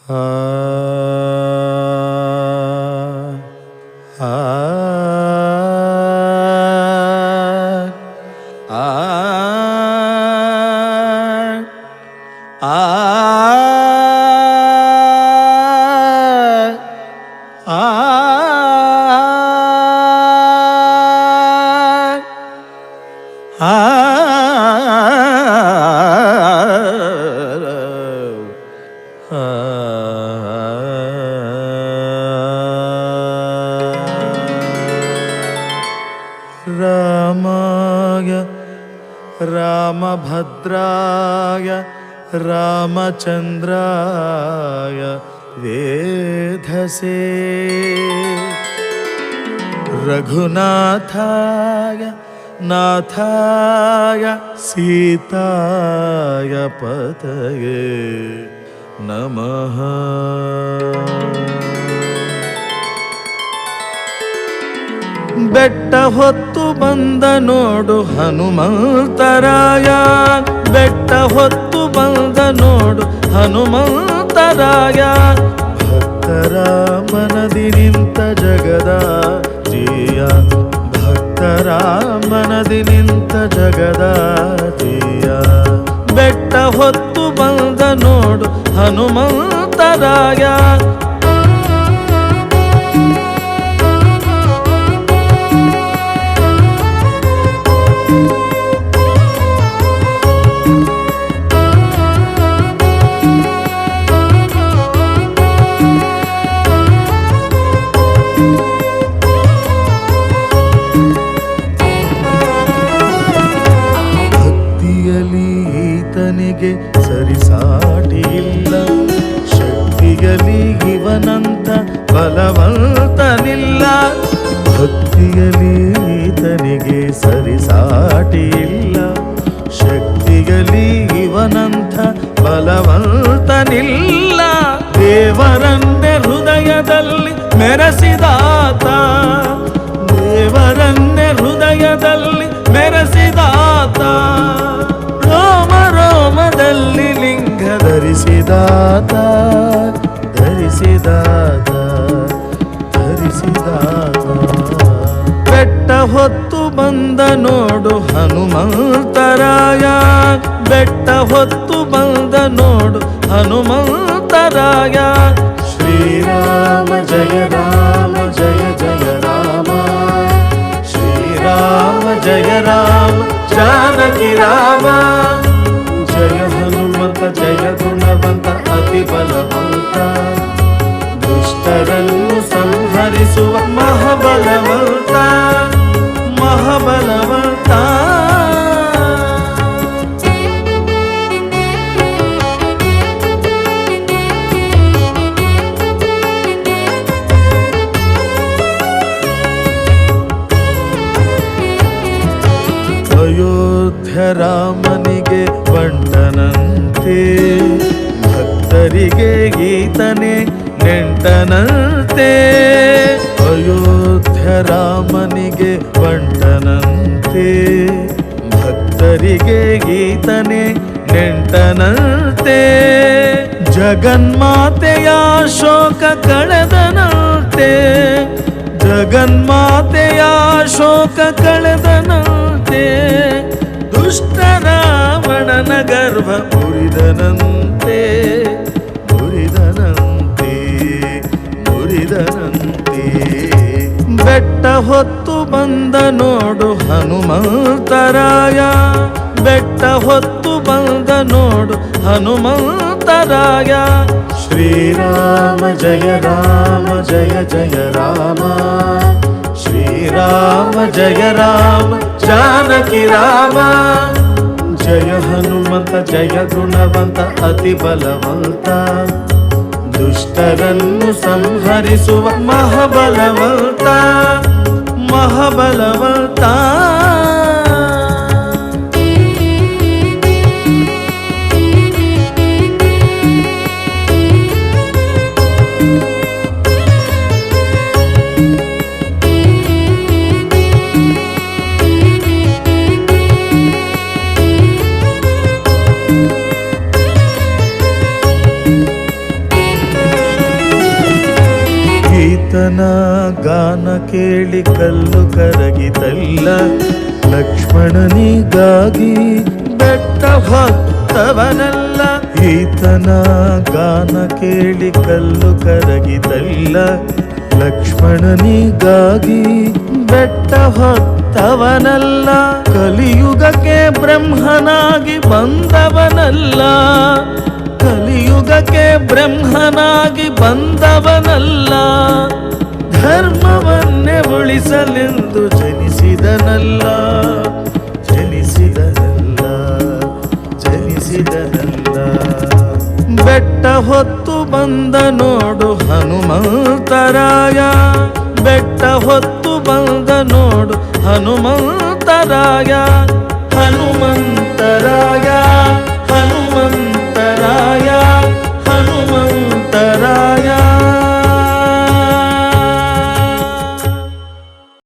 ಆ ಆ ಆ ರಾಮಾಯ ರಾಮಭದ್ರಾಯ ರಾಮಚಂದ್ರಾಯ ವೇಧಸೇ ರಘುನಾಥಾಯ ನಾಥಾಯ ಸೀತಾಯ ಪತಯೇ ನಮಃ. ಬೆಟ್ಟ ಹೊತ್ತು ಬಂದ ನೋಡು ಹನುಮಂತರಾಯ, ಬೆಟ್ಟ ಹೊತ್ತು ಬಂದ ನೋಡು ಹನುಮಂತರಾಯ. ಭಕ್ತರ ಮನದಿ ನಿಂತ ಜಗದ ಜೀಯ, ಭಕ್ತರ ಮನದಿ ನಿಂತ ಜಗದ ಜೀಯ. ಬೆಟ್ಟ ಹೊತ್ತು ಬಂದ ನೋಡು ಹನುಮಂತರಾಯ. ಈತನಿಗೆ ಸರಿಸಾಟಿ ಇಲ್ಲ, ಶಕ್ತಿಯಲಿ ಇವನಂತ ಬಲವಂತನಿಲ್ಲ. ಭಕ್ತಿಯಲಿ ಈತನಿಗೆ ಸರಿಸಾಟಿ ಇಲ್ಲ, ಶಕ್ತಿಯಲಿ ಇವನಂತ ಬಲವಂತನಿಲ್ಲ. ದೇವರನ್ನೇ ಹೃದಯದಲ್ಲಿ ಮೆರೆಸಿದಾತ, ದೇವರನ್ನೇ ಹೃದಯದಲ್ಲಿ ಮೆರೆಸಿದಾತ. ರೋಮದಲ್ಲಿ ಲಿಂಗ ಧರಿಸಿದಾತ, ಧರಿಸಿದಾತ, ಧರಿಸಿದಾತ. ಬೆಟ್ಟ ಹೊತ್ತು ಬಂದ ನೋಡು ಹನುಮಂತರಾಯ, ಬೆಟ್ಟ ಹೊತ್ತು ಬಂದ ನೋಡು ಹನುಮಂತರಾಯ. ಶ್ರೀರಾಮ ಜಯ ರಾಮ ಜಯ ಜಯ ರಾಮ, ಶ್ರೀರಾಮ ಜಯ ರಾಮ ಜಾನಕಿ ರಾಮ. ಜಯ ಹನುಮಂತ ಜಯ ಗುಣವಂತ ಅತಿ ಬಲವಂತ, ದುಷ್ಟರನ್ನು ಸಂಹರಿಸುವ ಮಹಾಬಲವಂತ, ಮಹಾಬಲವಂತ. ಅಯೋಧ್ಯ ರಾಮನಿಗೆ ಬಂಟನಂತೆ, ಭಕ್ತರಿಗೆ ಈತನೇ ನೆಂಟನಂತೆ. ಅಯೋಧ್ಯ ರಾಮನಿಗೆ ಬಂಟನಂತೆ, ಭಕ್ತರಿಗೆ ಈತನೇ ನೆಂಟನಂತೆ. ಜಗನ್ಮಾತೆಯ ಶೋಕ ಕಳೆದನಂತೆ, ಜಗನ್ಮಾತೆಯ ಶೋಕ ಕಳೆದನಂತೆ. ದುಷ್ಟ ರಾವಣನ ಗರ್ಭ ಮುರಿದನಂತೆ, ಮುರಿದನಂತೆ, ಮುರಿದನಂತೆ. ಬೆಟ್ಟ ಹೊತ್ತು ಬಂದ ನೋಡು ಹನುಮಂತರಾಯ, ಬೆಟ್ಟ ಹೊತ್ತು ಬಂದ ನೋಡು ಹನುಮಂತರಾಯ. ಶ್ರೀರಾಮ ಜಯ ರಾಮ ಜಯ ಜಯ ರಾಮ, ಶ್ರೀರಾಮ ಜಯ ರಾಮ ಜಾನಕಿ ರಾಮ. ಜಯ ಹನುಮಂತ ಜಯ ಗುಣವಂತ ಅತಿ ಬಲವಂತ, ದುಷ್ಟರನ್ನು ಸಂಹರಿಸುವ ಮಹಾಬಲವಂತ, ಮಹಾಬಲವಂತ. ಈತನ ಗಾನ ಕೇಳಿ ಕಲ್ಲು ಕರಗಿತಲ್ಲ, ಲಕ್ಷ್ಮಣನಿಗಾಗಿ ಬೆಟ್ಟ ಹೊತ್ತವನಲ್ಲ. ಈತನ ಗಾನ ಕೇಳಿ ಕಲ್ಲು ಕರಗಿತಲ್ಲ, ಲಕ್ಷ್ಮಣನಿಗಾಗಿ ಬೆಟ್ಟ ಹೊತ್ತವನಲ್ಲ. ಕಲಿಯುಗಕ್ಕೆ ಬ್ರಹ್ಮನಾಗಿ ಬಂದವನಲ್ಲ, ಕಲಿಯುಗಕ್ಕೆ ಬ್ರಹ್ಮನಾಗಿ ಬಂದವನಲ್ಲ. ಧರ್ಮವನ್ನೇ ಉಳಿಸಲೆಂದು ಜನಿಸಿದನಲ್ಲ, ಜನಿಸಿದನಲ್ಲ, ಜನಿಸಿದನಲ್ಲ. ಬೆಟ್ಟ ಹೊತ್ತು ಬಂದ ನೋಡು ಹನುಮಂತರಾಯ, ಬೆಟ್ಟ ಹೊತ್ತು ಬಂದ ನೋಡು ಹನುಮಂತರಾಯ, ಹನುಮಂತರಾಯ.